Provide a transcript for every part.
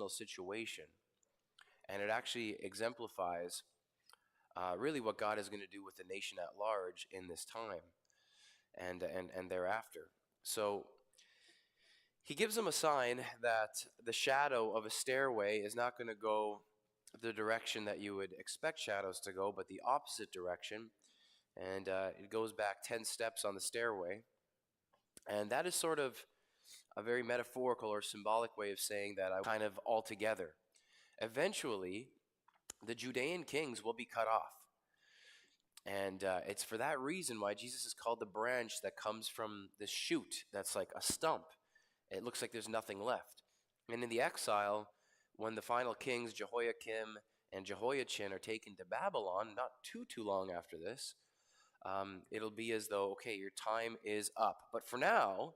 personal situation, and it actually exemplifies really what God is going to do with the nation at large in this time and thereafter. So he gives them a sign that the shadow of a stairway is not going to go the direction that you would expect shadows to go, but the opposite direction. And it goes back 10 steps on the stairway. And that is sort of a very metaphorical or symbolic way of saying that I kind of all together. Eventually, the Judean kings will be cut off. And it's for that reason why Jesus is called the branch that comes from the shoot that's like a stump. It looks like there's nothing left. And in the exile, when the final kings, Jehoiakim and Jehoiachin, are taken to Babylon, not too long after this, it'll be as though, okay, your time is up. But for now,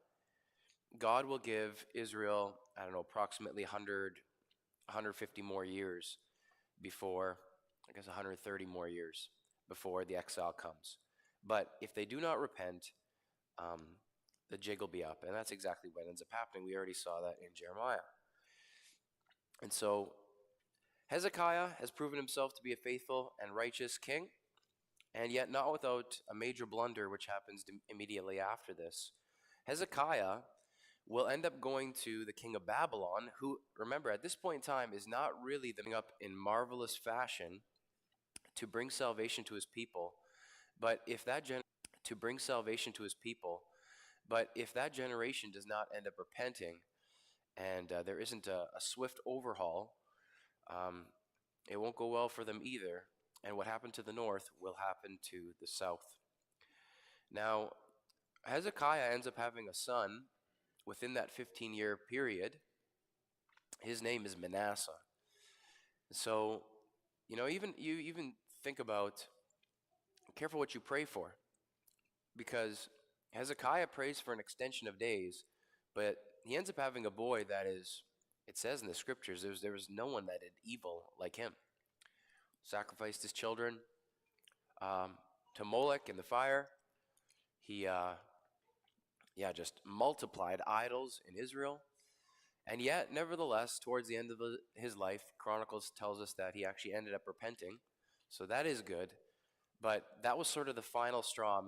God will give Israel, I don't know, approximately 150 more years before, I guess 130 more years before the exile comes. But if they do not repent, the jig will be up. And that's exactly what ends up happening. We already saw that in Jeremiah. And so Hezekiah has proven himself to be a faithful and righteous king, and yet not without a major blunder which happens immediately after this. Hezekiah will end up going to the king of Babylon, who, remember, at this point in time is not really the up in marvelous fashion to bring salvation to his people. But if that generation does not end up repenting, and there isn't a swift overhaul, it won't go well for them either. And what happened to the north will happen to the south. Now, Hezekiah ends up having a son within that 15-year period. His name is Manasseh. So, you even think about, careful what you pray for, because Hezekiah prays for an extension of days, but he ends up having a boy that is, it says in the scriptures, there was no one that did evil like him. Sacrificed his children to Molech in the fire. He just multiplied idols in Israel. And yet, nevertheless, towards the end of his life, Chronicles tells us that he actually ended up repenting. So that is good. But that was sort of the final straw.